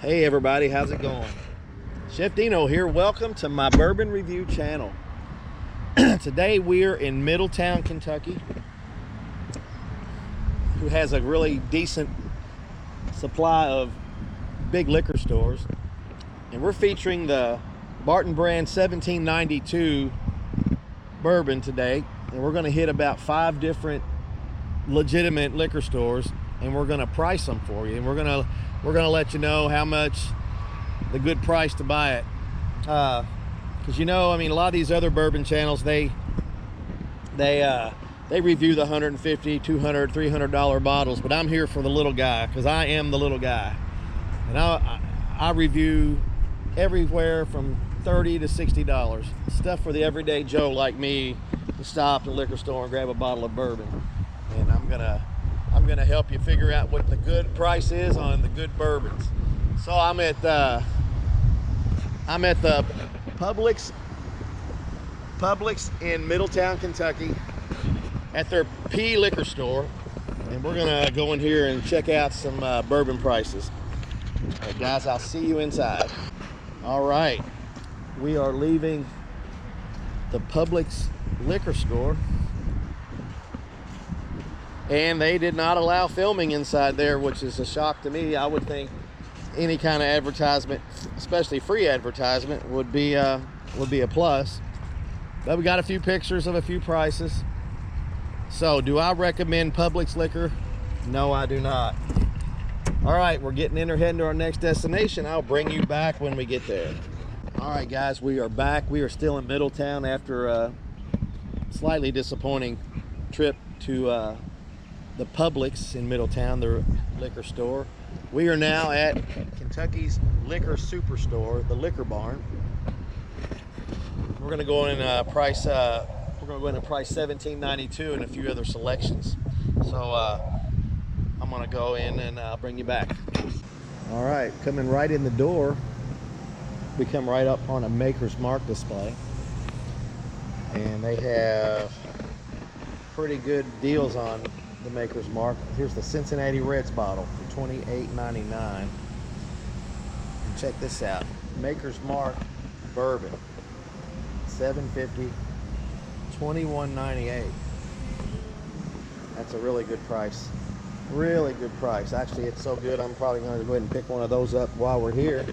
Hey everybody, how's it going? Chef Deeno here. Welcome to my Bourbon Review channel. Today we're in Middletown, Kentucky, who has a really decent supply of big liquor stores. And we're featuring the Barton brand 1792 bourbon today. And we're gonna hit about 5 different legitimate liquor stores and we're gonna price them for you. And we're gonna let you know how much the good price to buy it. Because I mean, a lot of these other bourbon channels, they review the $150, $200, $300 bottles, but I'm here for the little guy because I am the little guy, and I review everywhere from $30 to $60 stuff for the everyday Joe like me to stop at the liquor store and grab a bottle of bourbon. And I'm gonna help you figure out what the good price is on the good bourbons. So I'm at the Publix in Middletown, Kentucky, at their P liquor store, and we're gonna go in here and check out some bourbon prices. All right, guys, I'll see you inside. All right, we are leaving the Publix liquor store, and they did not allow filming inside there, which is a shock to me. I would think any kind of advertisement, especially free advertisement, would be a plus. But we got a few pictures of a few prices. So, do I recommend Publix liquor? No, I do not. All right, we're heading to our next destination. I'll bring you back when we get there. All right, guys, we are back. We are still in Middletown after a slightly disappointing trip to the Publix in Middletown, their liquor store. We are now at Kentucky's liquor superstore, the Liquor Barn. We're going to go in and price. We're going to go in and price $17.92 and a few other selections. So I'm going to go in and I'll bring you back. All right, coming right in the door, we come right up on a Maker's Mark display, and they have pretty good deals on the Maker's Mark. Here's the Cincinnati Reds bottle for $28.99. And check this out, Maker's Mark bourbon, $7.50, $21.98. That's a really good price. Really good price. Actually, it's so good, I'm probably going to go ahead and pick one of those up while we're here.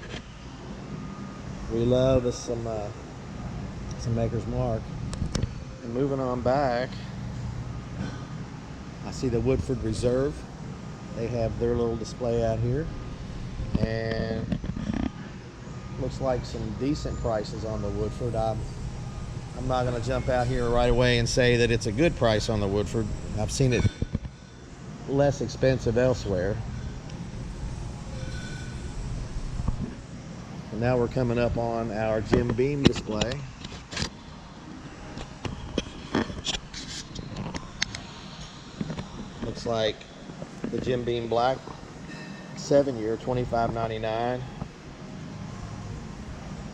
We love some Maker's Mark. And moving on back, I see the Woodford Reserve. They have their little display out here, and looks like some decent prices on the Woodford. I'm not going to jump out here right away and say that it's a good price on the Woodford. I've seen it less expensive elsewhere. And now we're coming up on our Jim Beam display. Looks like the Jim Beam Black 7-year, $25.99.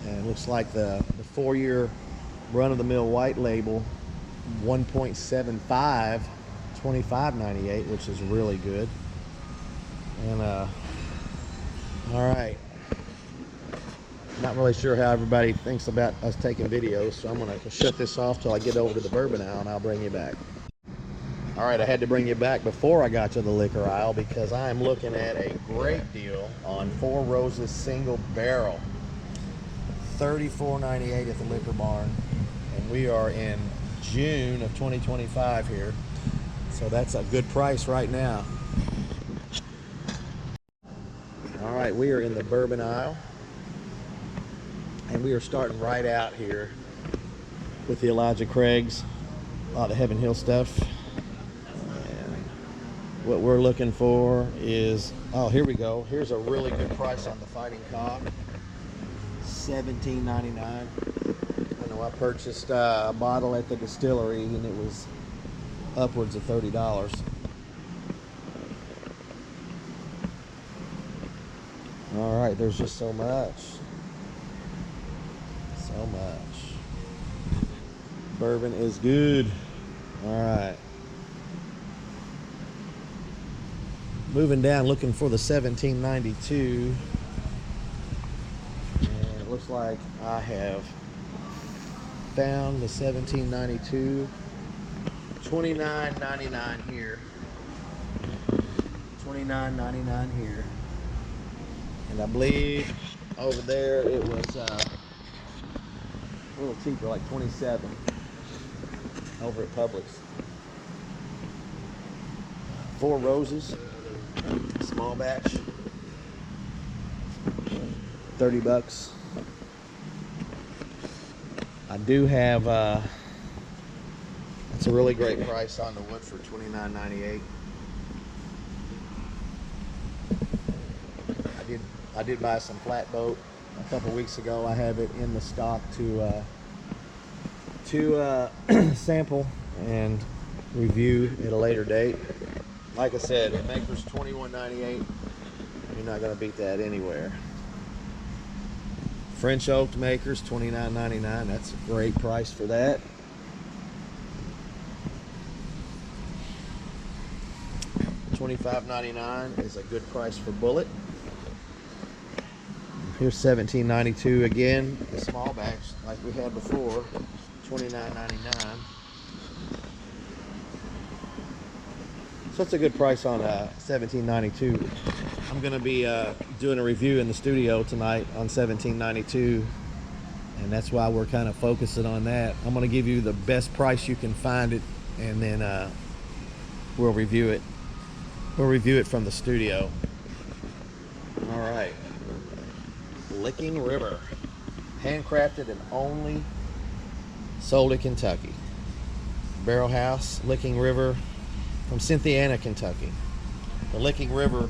And it looks like the 4-year run-of-the-mill white label 1.75, $25.98, which is really good. And all right, not really sure how everybody thinks about us taking videos, so I'm gonna shut this off till I get over to the bourbon aisle, and I'll bring you back. All right, I had to bring you back before I got to the liquor aisle because I am looking at a great deal on Four Roses single barrel, $34.98 at the Liquor Barn, and we are in June of 2025 here, so that's a good price right now. All right, we are in the bourbon aisle, and we are starting right out here with the Elijah Craig's, a lot of Heaven Hill stuff. What we're looking for is, oh, here we go. Here's a really good price on the Fighting Cock, $17.99. I know I purchased a bottle at the distillery and it was upwards of $30. All right, there's just so much. So much. Bourbon is good. All right. Moving down, looking for the 1792. looks like I have found the 1792. $29.99 here. $29.99 here. And I believe over there it was a little cheaper, like $27 over at Publix. 4 roses, small batch, $30. I do have it's a really great price on the wood for $29.98. I did buy some flatboat a couple weeks ago. I have it in the stock to sample and review at a later date. Like I said, the maker's $21.98. You're not going to beat that anywhere. French oak makers $29.99. That's a great price for that. $25.99 is a good price for bullet. Here's $17.92 again, the small batch like we had before, $29.99. So it's a good price on $17.92. I'm going to be doing a review in the studio tonight on $17.92, and that's why we're kind of focusing on that. I'm going to give you the best price you can find it, and then we'll review it. We'll review it from the studio. All right. Licking River. Handcrafted and only sold in Kentucky. Barrel House, Licking River from Cynthiana, Kentucky. The Licking River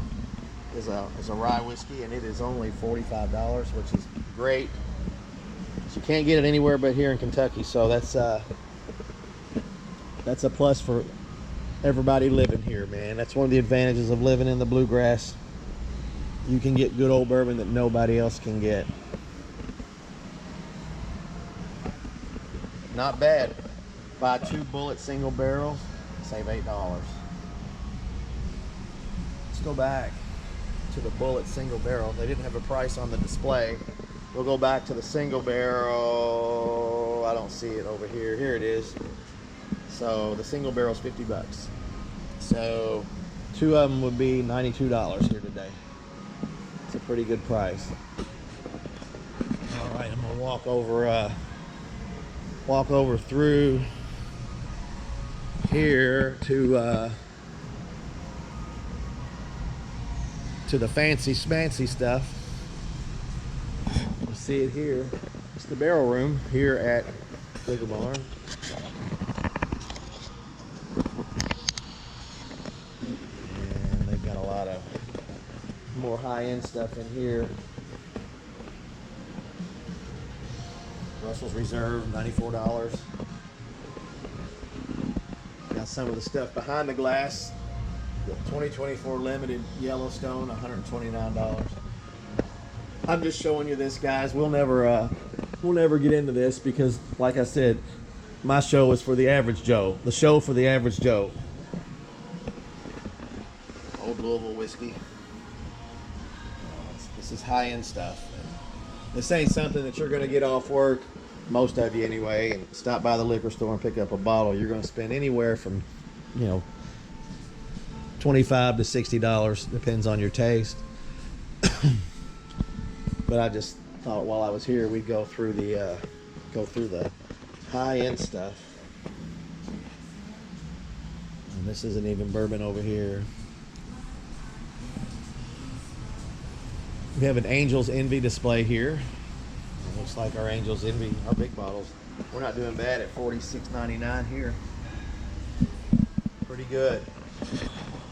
is a rye whiskey, and it is only $45, which is great. But you can't get it anywhere but here in Kentucky, so that's a plus for everybody living here, man. That's one of the advantages of living in the bluegrass. You can get good old bourbon that nobody else can get. Not bad. Buy 2 bullet single barrels, save $8. Let's go back to the bullet single barrel. They didn't have a price on the display. We'll go back to the single barrel. I don't see it over here. Here it is. So the single barrel is $50. So 2 of them would be $92 here today. It's a pretty good price. All right, I'm gonna walk over through here to the fancy schmancy stuff. You'll see it here. It's the barrel room here at Liquor Barn. And they've got a lot of more high-end stuff in here. Russell's Reserve, $94. Got some of the stuff behind the glass. The 2024 limited Yellowstone, $129. I'm just showing you this, guys. We'll never get into this because, like I said, my show is for the average Joe. The show for the average Joe. Old Louisville whiskey. This is high-end stuff. This ain't something that you're going to get off work, most of you anyway, and stop by the liquor store and pick up a bottle. You're going to spend anywhere from, $25 to $60, depends on your taste. But I just thought while I was here, we'd go through the high-end stuff. And this isn't even bourbon over here. We have an Angel's Envy display here. It looks like our Angel's Envy, our big bottles. We're not doing bad at $46.99 here. Pretty good.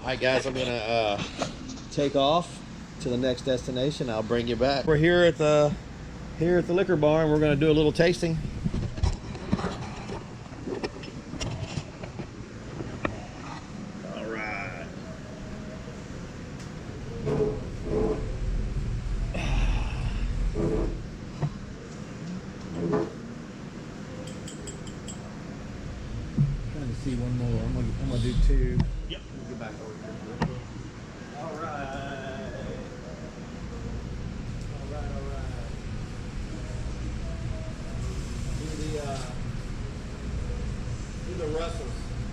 All right, guys, I'm gonna take off to the next destination. I'll bring you back. We're here at the Liquor Barn. We're gonna do a little tasting. See one more. I'm gonna do 2. Yep. We'll get back over here. All right.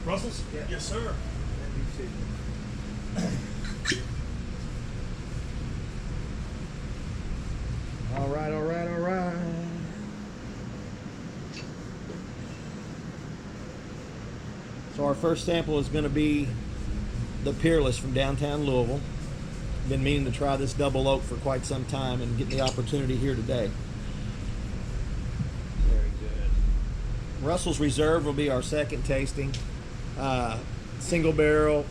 Russell's? Yeah. Yes, sir. All right, all right, all right. So our first sample is going to be the Peerless from downtown Louisville. Been meaning to try this double oak for quite some time and get the opportunity here today. Very good. Russell's Reserve will be our second tasting. Single barrel,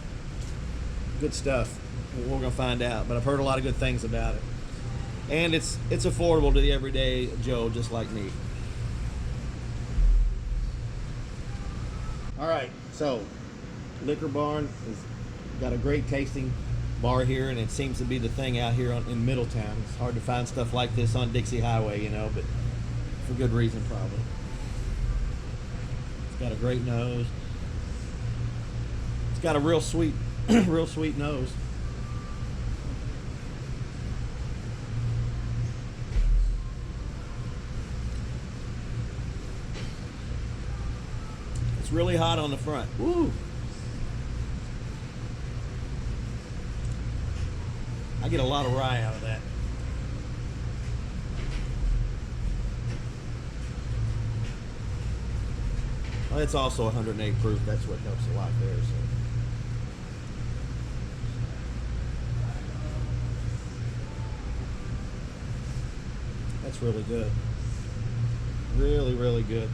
good stuff. We're going to find out, but I've heard a lot of good things about it. And it's affordable to the everyday Joe, just like me. All right, so Liquor Barn has got a great tasting bar here, and it seems to be the thing out here in Middletown. It's hard to find stuff like this on Dixie Highway, you know, but for good reason probably. It's got a great nose. It's got a real sweet, real sweet nose. It's really hot on the front. Woo! I get a lot of rye out of that. Well, it's also 108 proof. That's what helps a lot there. So. That's really good. Really, really good.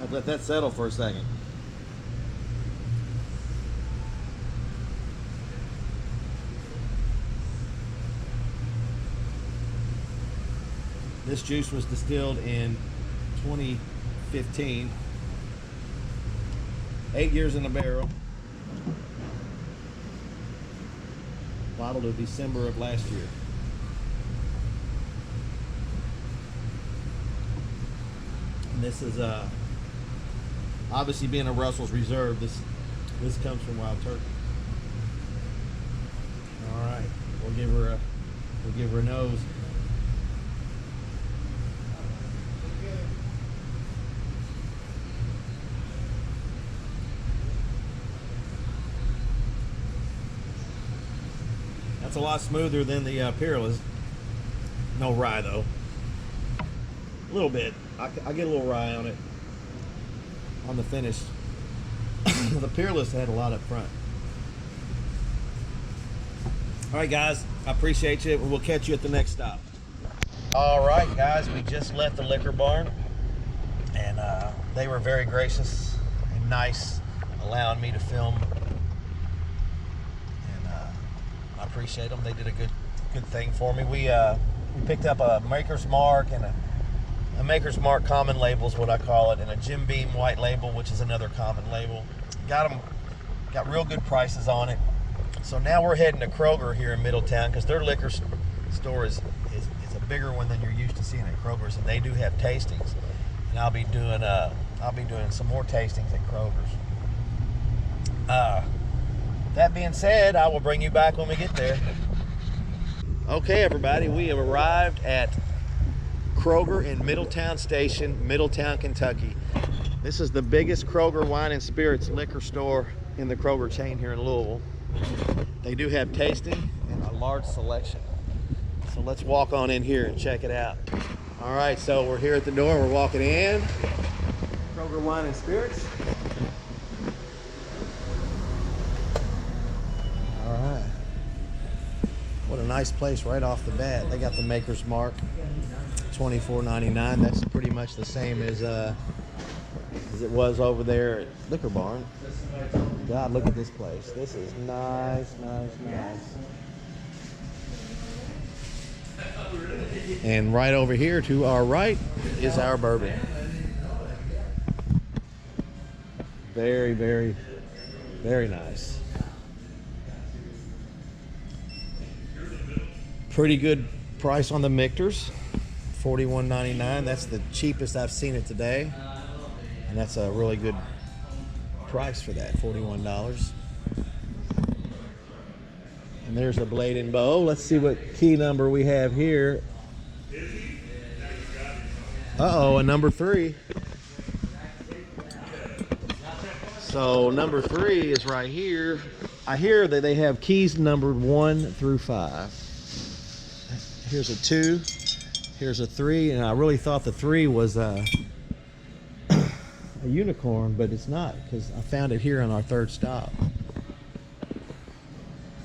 I'll let that settle for a second. This juice was distilled in 2015. 8 years in the barrel. Bottled in December of last year. And this is obviously being a Russell's Reserve. This comes from Wild Turkey. All right, we'll give her a nose. That's a lot smoother than the Peerless. No rye though. A little bit. I get a little rye on it. On the finish. The Peerless had a lot up front. All right, guys. I appreciate you. We'll catch you at the next stop. All right, guys. We just left the Liquor Barn, and they were very gracious and nice, allowing me to film. I appreciate them. They did a good thing for me. We picked up a Maker's Mark and a Maker's Mark common label is what I call it, and a Jim Beam white label, which is another common label. Got real good prices on it. So now we're heading to Kroger here in Middletown because their liquor store is a bigger one than you're used to seeing at Kroger's, and they do have tastings. And I'll be doing some more tastings at Kroger's. That being said, I will bring you back when we get there. Okay, everybody, we have arrived at Kroger in Middletown Station, Middletown, Kentucky. This is the biggest Kroger wine and spirits liquor store in the Kroger chain here in Louisville. They do have tasting and a large selection. So let's walk on in here and check it out. All right, so we're here at the door. We're walking in. Kroger Wine and Spirits. All right. What a nice place right off the bat. They got the Maker's Mark, $24.99. That's pretty much the same as it was over there at Liquor Barn. God, look at this place. This is nice, nice, nice. And right over here to our right is our bourbon. Very, very, very nice. Pretty good price on the Michter's, $41.99. That's the cheapest I've seen it today. And that's a really good price for that, $41. And there's a Blade and Bow. Let's see what key number we have here. Uh-oh, a number 3. So number 3 is right here. I hear that they have keys numbered 1 through 5. Here's a 2. Here's a 3, and I really thought the 3 was a unicorn, but it's not, because I found it here on our 3rd stop.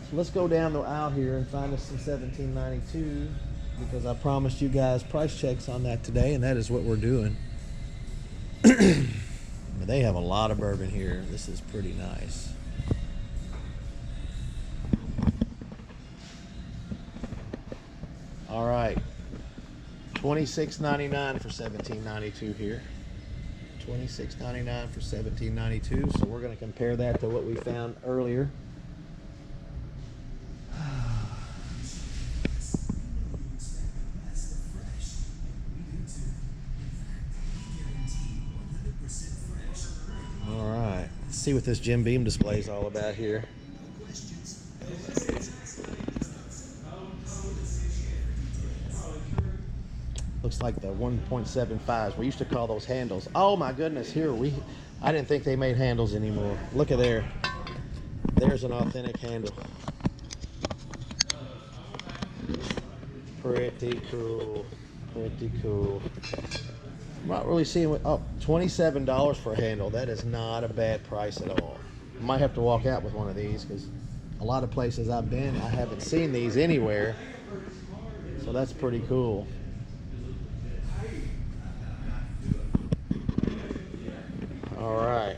So let's go down the aisle here and find us some 1792, because I promised you guys price checks on that today, and that is what we're doing. They have a lot of bourbon here. This is pretty nice. All right, $26.99 for 1792 here. $26.99 for 1792. So we're going to compare that to what we found earlier. All right, let's see what this Jim Beam display is all about here. Looks like the 1.75s. We used to call those handles. Oh my goodness, here I didn't think they made handles anymore. Look at there. There's an authentic handle. Pretty cool. Pretty cool. I'm not really seeing what, oh, $27 for a handle. That is not a bad price at all. I might have to walk out with one of these, because a lot of places I've been, I haven't seen these anywhere. So that's pretty cool. All right,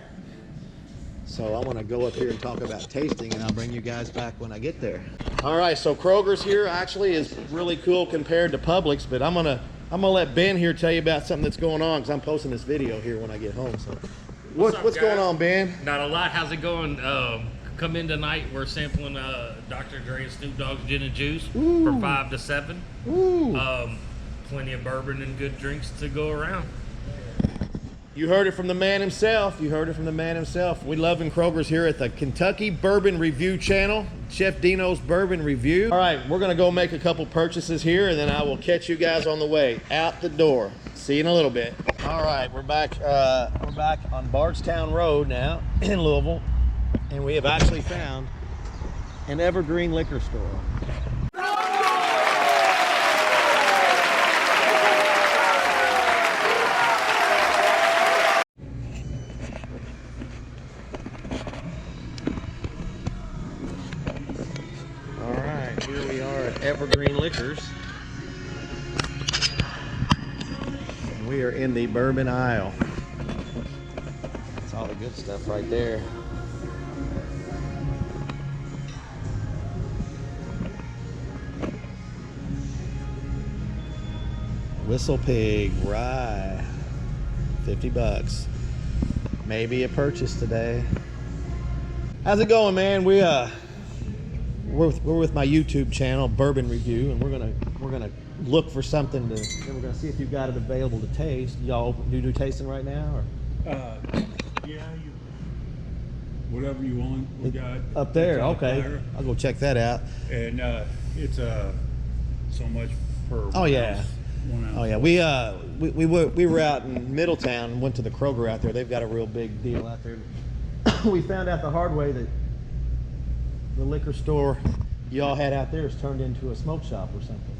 so I want to go up here and talk about tasting, and I'll bring you guys back when I get there. All right, so Kroger's here actually is really cool compared to Publix, but I'm gonna let Ben here tell you about something that's going on, because I'm posting this video here when I get home. So what's going on, Ben? Not a lot. How's it going? Come in tonight. We're sampling Dr. Dre and Snoop Dogg's gin and juice from 5 to 7. Plenty of bourbon and good drinks to go around. You heard it from the man himself. You heard it from the man himself. We love Kroger's here at the Kentucky Bourbon Review channel, Chef Deeno's Bourbon Review. All right, we're gonna go make a couple purchases here, and then I will catch you guys on the way out the door. See you in a little bit. All right, we're back on Bardstown Road now in Louisville, and we have actually found an evergreen liquor store. Evergreen Liquors. And we are in the bourbon aisle. That's all the good stuff right there. Whistle Pig Rye, $50. Maybe a purchase today. How's it going, man? We're with my YouTube channel, Bourbon Review, and we're gonna look for something to. Then we're gonna see if you've got it available to taste. Y'all do tasting right now, or? Yeah, whatever you want. We got up there. Okay, fire. I'll go check that out. And it's so much per. Oh yeah. Oh yeah. We were out in Middletown and went to the Kroger out there. They've got a real big deal out there. We found out the hard way that the liquor store y'all had out there is turned into a smoke shop or something.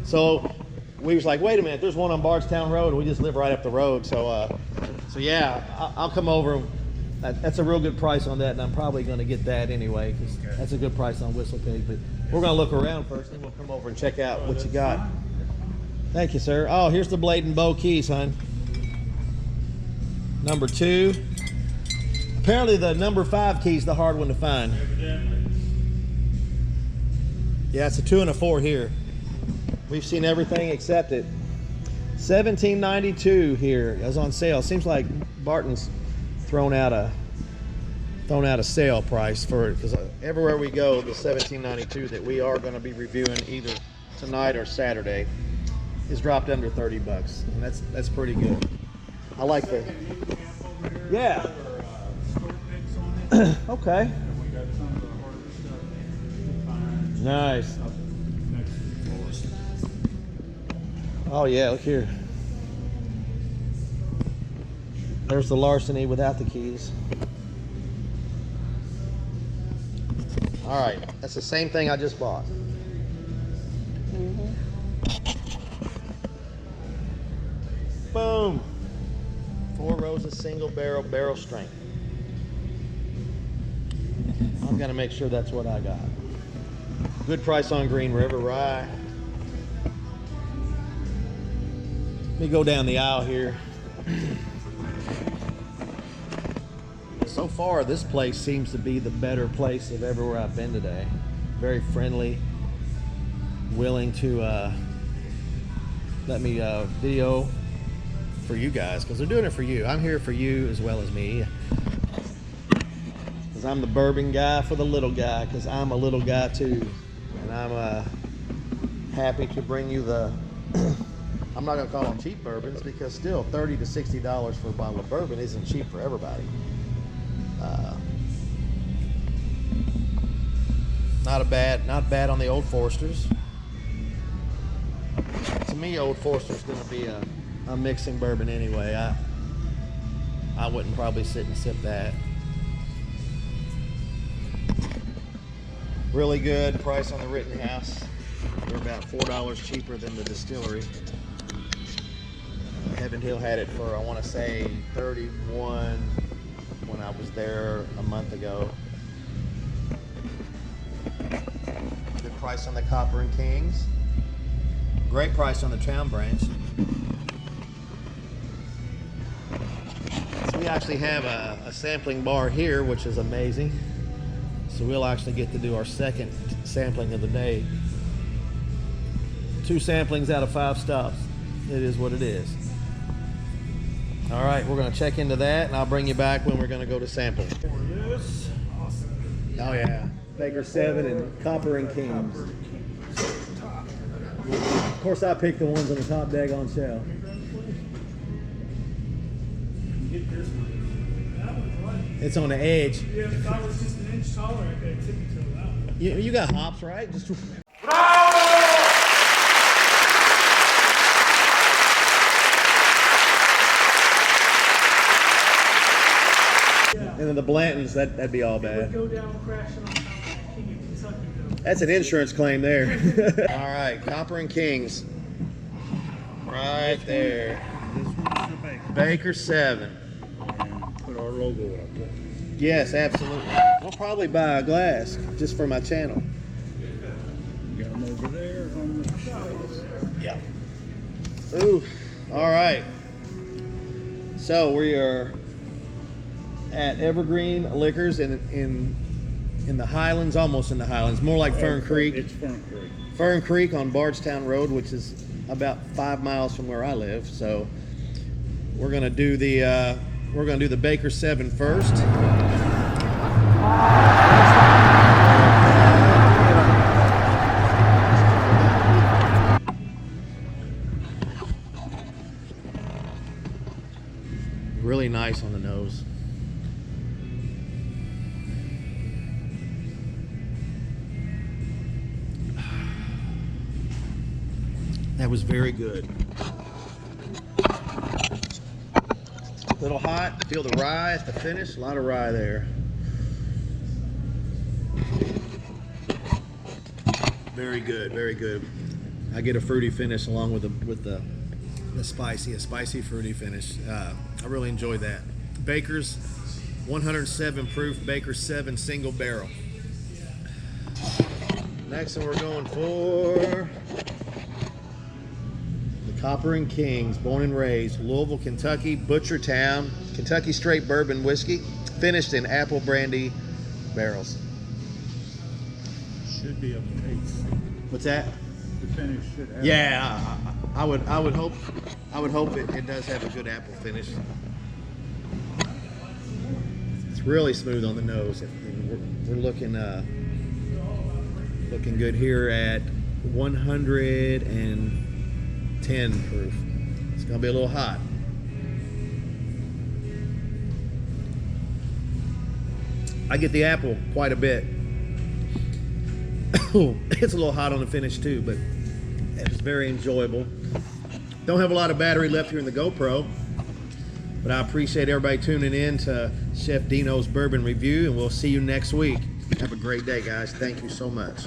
So we was like, wait a minute, there's one on Bardstown Road, and we just live right up the road. So yeah, I'll come over. That's a real good price on that, and I'm probably going to get that anyway, because that's a good price on Whistle Pig. But we're going to look around first, and we'll come over and check out what you got. Thank you, sir. Oh, here's the Blade and Bow keys, hon. Number 2. Apparently the number 5 key is the hard one to find. Yeah, it's a 2 and a 4 here. We've seen everything except it. $17.92 here is on sale. Seems like Barton's thrown out a sale price for it, because everywhere we go, the $17.92 that we are going to be reviewing either tonight or Saturday is dropped under $30, and that's pretty good. I like the. Yeah. Okay. Nice. Oh yeah, look here. There's the larceny without the keys. All right, that's the same thing I just bought. Boom. 4 rows of single barrel strength. I'm gonna make sure that's what I got. Good price on Green River rye. Let me go down the aisle here. So far, this place seems to be the better place of everywhere I've been today. Very friendly, willing to let me video for you guys, because they're doing it for you. I'm here for you as well as me. Because I'm the bourbon guy for the little guy, because I'm a little guy too. And I'm happy to bring you the, I'm not going to call them cheap bourbons, because still $30 to $60 for a bottle of bourbon isn't cheap for everybody. Not bad on the Old Foresters. To me, Old Forester's going to be a mixing bourbon anyway. I wouldn't probably sit and sip that. Really good price on the Rittenhouse. They're about $4 cheaper than the distillery. Heaven Hill had it for, I want to say, $31 when I was there a month ago. Good price on the Copper and Kings. Great price on the Town Branch. So we actually have a sampling bar here, which is amazing. So we'll actually get to do our second sampling of the day. 2 samplings out of 5 stops. It is what it is. All right, we're gonna check into that, and I'll bring you back when we're gonna go to sampling. Oh yeah, Baker 7 and Copper and Kings. Of course, I picked the ones on the top daggone shelf. It's on the edge. Yeah, if I was just an inch taller, I could have tipped it to that one. You got hops, right? Just. And then the Blantons, that'd be all bad. Go down crashing on top of King of Kentucky, though. That's an insurance claim there. All right, Copper and Kings. Right there. This one's the Baker. Baker 7. And put our logo up there. Yes, absolutely. I'll probably buy a glass just for my channel. Got them over there on the shelves. Yeah. Ooh. All right. So we are at Evergreen Liquors in the Highlands, almost in the Highlands, more like Fern Creek. It's Fern Creek. Fern Creek on Bardstown Road, which is about 5 miles from where I live. So we're gonna do the Baker 7 first. Really nice on the nose. That was very good. A little hot. Feel the rye at the finish. A lot of rye there. Very good. Very good. I get a fruity finish along with the spicy fruity finish. I really enjoyed that. Baker's 107 proof Baker 7 single barrel. Next one we're going for the Copper and Kings, born and raised, Louisville, Kentucky, Butchertown, Kentucky straight bourbon whiskey, finished in apple brandy barrels. Should be up to 8. What's that? The finish should have. Yeah, I would hope it does have a good apple finish. It's really smooth on the nose. We're looking good here at 110 proof. It's gonna be a little hot. I get the apple quite a bit. It's a little hot on the finish too, but it's very enjoyable. Don't have a lot of battery left here in the GoPro. But I appreciate everybody tuning in to Chef Deeno's Bourbon Review, and we'll see you next week. Have a great day, guys. Thank you so much.